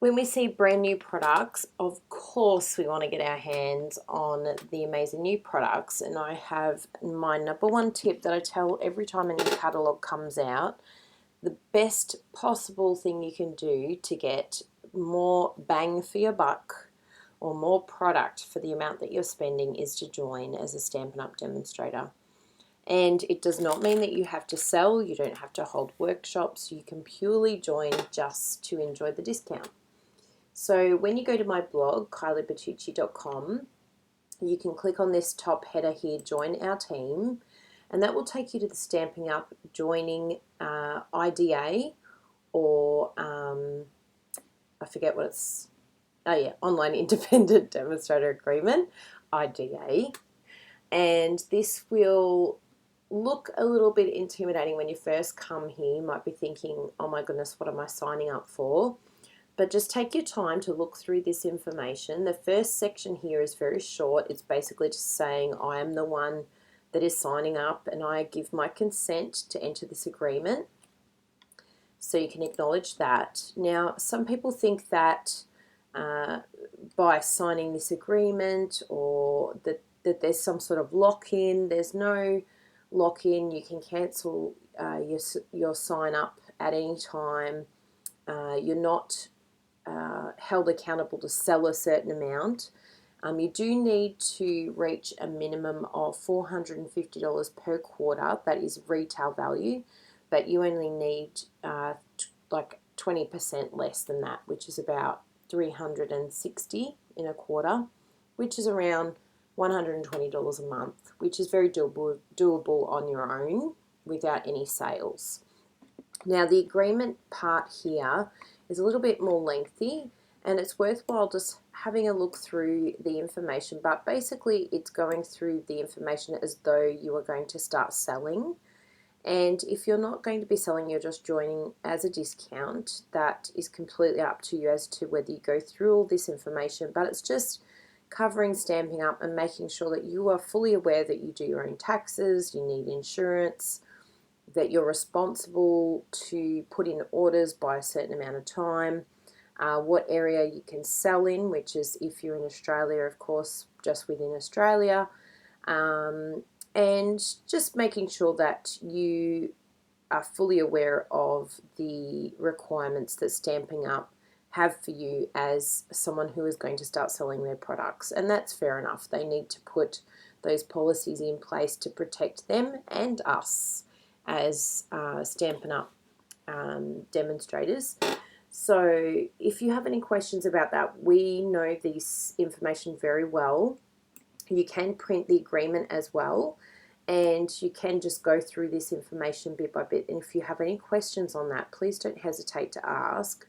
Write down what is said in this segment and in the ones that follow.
When we see brand new products, of course we want to get our hands on the amazing new products. And I have my number one tip that I tell every time a new catalogue comes out. The best possible thing you can do to get more bang for your buck or more product for the amount that you're spending is to join as a Stampin' Up! Demonstrator. And it does not mean that you have to sell, you don't have to hold workshops, you can purely join just to enjoy the discount. So when you go to my blog, kyliebertucci.com, you can click on this top header here, Join Our Team, and that will take you to the Stampin' Up! Joining IDA, or I forget what it's, oh yeah, Online Independent Demonstrator Agreement, IDA. And this will look a little bit intimidating when you first come here. You might be thinking, oh my goodness, what am I signing up for? But just take your time to look through this information. The first section here is very short. It's basically just saying I am the one that is signing up and I give my consent to enter this agreement. So you can acknowledge that. Now, some people think that by signing this agreement or that there's some sort of lock-in. There's no lock-in. You can cancel your sign up at any time. You're not held accountable to sell a certain amount. You do need to reach a minimum of $450 per quarter. That is retail value, but you only need like 20% less than that, which is about $360 in a quarter, which is around $120 a month, which is very doable on your own without any sales. Now, the agreement part here is a little bit more lengthy, and it's worthwhile just having a look through the information, but basically it's going through the information as though you are going to start selling. And if you're not going to be selling, you're just joining as a discount, that is completely up to you as to whether you go through all this information, but it's just covering Stampin' Up! And making sure that you are fully aware that you do your own taxes, you need insurance, that you're responsible to put in orders by a certain amount of time, what area you can sell in, which is, if you're in Australia, of course, just within Australia, and just making sure that you are fully aware of the requirements that Stampin' Up! Have for you as someone who is going to start selling their products. And that's fair enough. They need to put those policies in place to protect them and us as Stampin' Up! Demonstrators. So if you have any questions about that, we know this information very well. You can print the agreement as well, and you can just go through this information bit by bit. And if you have any questions on that, please don't hesitate to ask.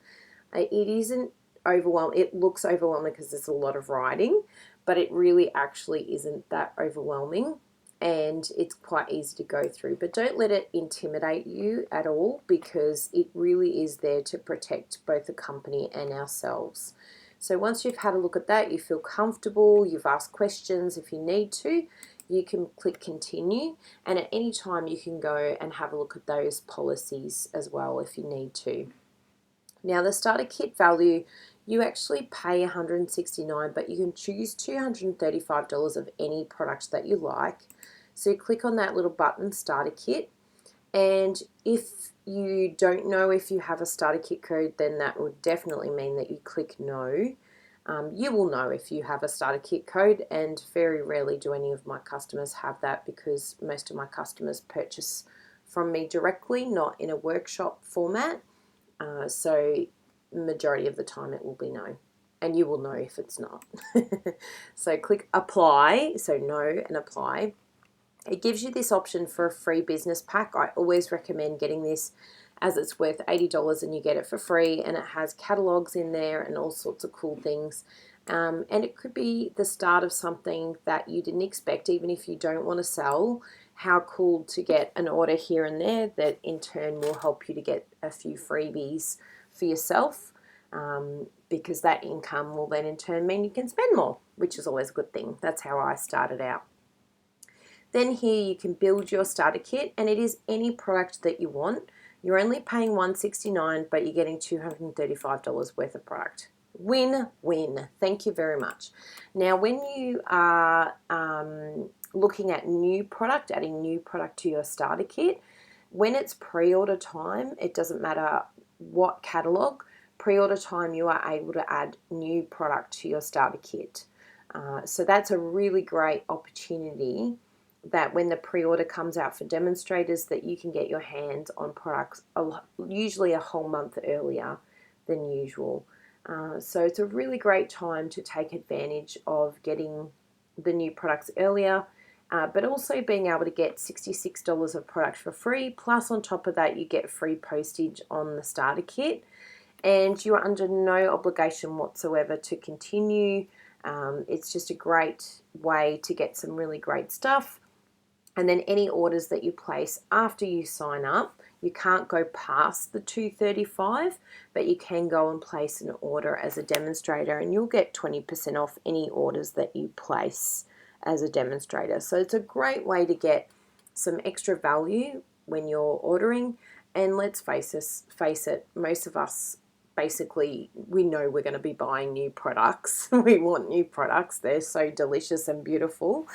It isn't overwhelming. It looks overwhelming because there's a lot of writing, but it really actually isn't that overwhelming, and it's quite easy to go through. But don't let it intimidate you at all, because it really is there to protect both the company and ourselves. So once you've had a look at that, you feel comfortable, you've asked questions if you need to, you can click continue, and at any time you can go and have a look at those policies as well if you need to. Now, the starter kit value, you actually pay $169, but you can choose $235 of any product that you like. So you click on that little button, starter kit, and if you don't know if you have a starter kit code, then that would definitely mean that you click no. You will know if you have a starter kit code, and very rarely do any of my customers have that, because most of my customers purchase from me directly, not in a workshop format. So majority of the time it will be no, and you will know if it's not. So click apply, so no and apply. It gives you this option for a free business pack. I always recommend getting this, as it's worth $80 and you get it for free, and it has catalogs in there and all sorts of cool things. And it could be the start of something that you didn't expect, even if you don't want to sell. How cool to get an order here and there that in turn will help you to get a few freebies for yourself, because that income will then in turn mean you can spend more, which is always a good thing. That's how I started out. Then here you can build your starter kit, and it is any product that you want. You're only paying $169, but you're getting $235 worth of product. Win-win. Thank you very much. Now, when you are looking at new product, adding new product to your starter kit, when it's pre-order time, it doesn't matter what catalog, pre-order time you are able to add new product to your starter kit. So that's a really great opportunity that when the pre-order comes out for demonstrators, that you can get your hands on products usually a whole month earlier than usual. So it's a really great time to take advantage of getting the new products earlier, but also being able to get $66 of product for free, plus on top of that you get free postage on the starter kit, and you are under no obligation whatsoever to continue. It's just a great way to get some really great stuff. And then any orders that you place after you sign up, you can't go past the $235, but you can go and place an order as a demonstrator, and you'll get 20% off any orders that you place as a demonstrator. So it's a great way to get some extra value when you're ordering. And let's face it, most of us basically, we know we're going to be buying new products. We want new products. They're so delicious and beautiful.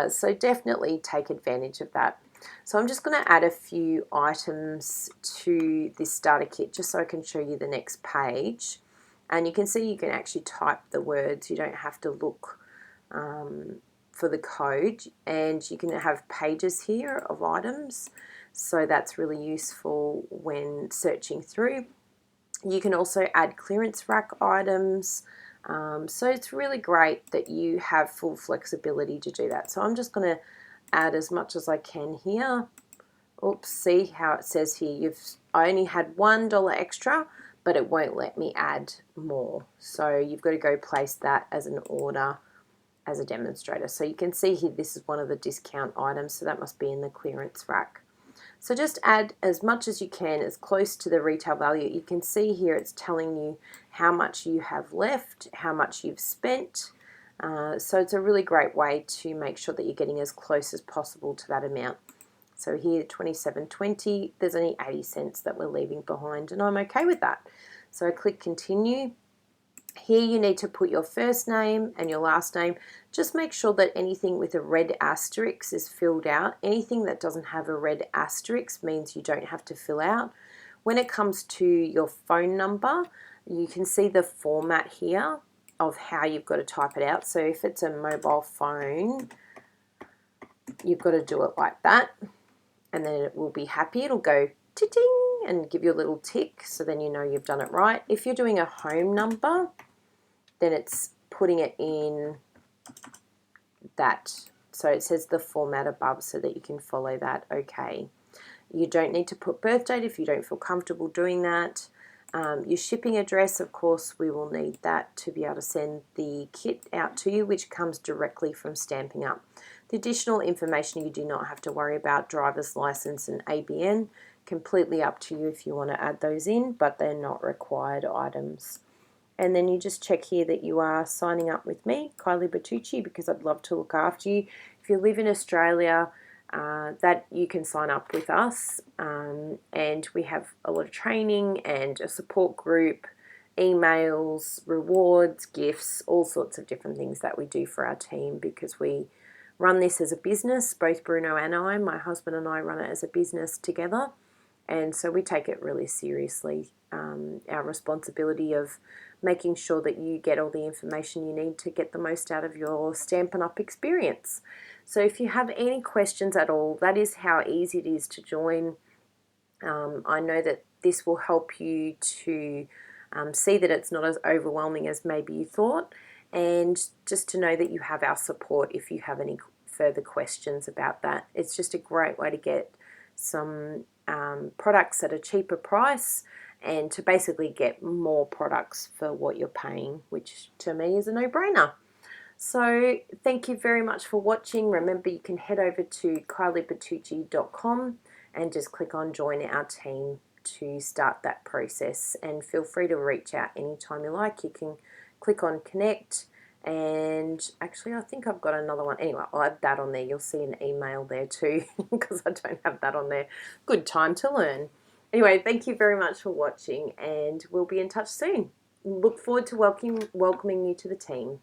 So definitely take advantage of that. So I'm just going to add a few items to this starter kit just so I can show you the next page. And you can see you can actually type the words. You don't have to look for the code. And you can have pages here of items. So that's really useful when searching through. You can also add clearance rack items. So it's really great that you have full flexibility to do that. So I'm just going to add as much as I can here. Oops, see how it says here, I only had $1 extra, but it won't let me add more. So you've got to go place that as an order as a demonstrator. So you can see here, this is one of the discount items, so that must be in the clearance rack. So just add as much as you can, as close to the retail value. You can see here it's telling you how much you have left, how much you've spent. So it's a really great way to make sure that you're getting as close as possible to that amount. So here, $27.20, there's only 80 cents that we're leaving behind, and I'm okay with that. So I click continue. Here you need to put your first name and your last name. Just make sure that anything with a red asterisk is filled out. Anything that doesn't have a red asterisk means you don't have to fill out. When it comes to your phone number, you can see the format here of how you've got to type it out. So if it's a mobile phone, you've got to do it like that, and then it will be happy. It'll go ting and give you a little tick, so then you know you've done it right. If you're doing a home number, then it's putting it in that. So it says the format above so that you can follow that. Okay. You don't need to put birth date if you don't feel comfortable doing that. Your shipping address, of course, we will need that to be able to send the kit out to you, which comes directly from Stampin' Up. The additional information you do not have to worry about, driver's license and ABN, completely up to you if you want to add those in, but they're not required items. And then you just check here that you are signing up with me, Kylie Bertucci, because I'd love to look after you. If you live in Australia, that you can sign up with us, and we have a lot of training and a support group, emails, rewards, gifts, all sorts of different things that we do for our team, because we run this as a business. Both Bruno and I, my husband and I, run it as a business together, and so we take it really seriously, our responsibility of making sure that you get all the information you need to get the most out of your Stampin' Up! Experience. So if you have any questions at all, that is how easy it is to join. I know that this will help you to see that it's not as overwhelming as maybe you thought, and just to know that you have our support if you have any further questions about that. It's just a great way to get some products at a cheaper price, and to basically get more products for what you're paying, which to me is a no-brainer. So thank you very much for watching. Remember, you can head over to kyliebertucci.com and just click on join our team to start that process, and feel free to reach out anytime you like. You can click on connect, and actually I think I've got another one. Anyway, I'll add that on there. You'll see an email there too because I don't have that on there. Good time to learn. Anyway, thank you very much for watching, and we'll be in touch soon. Look forward to welcoming you to the team.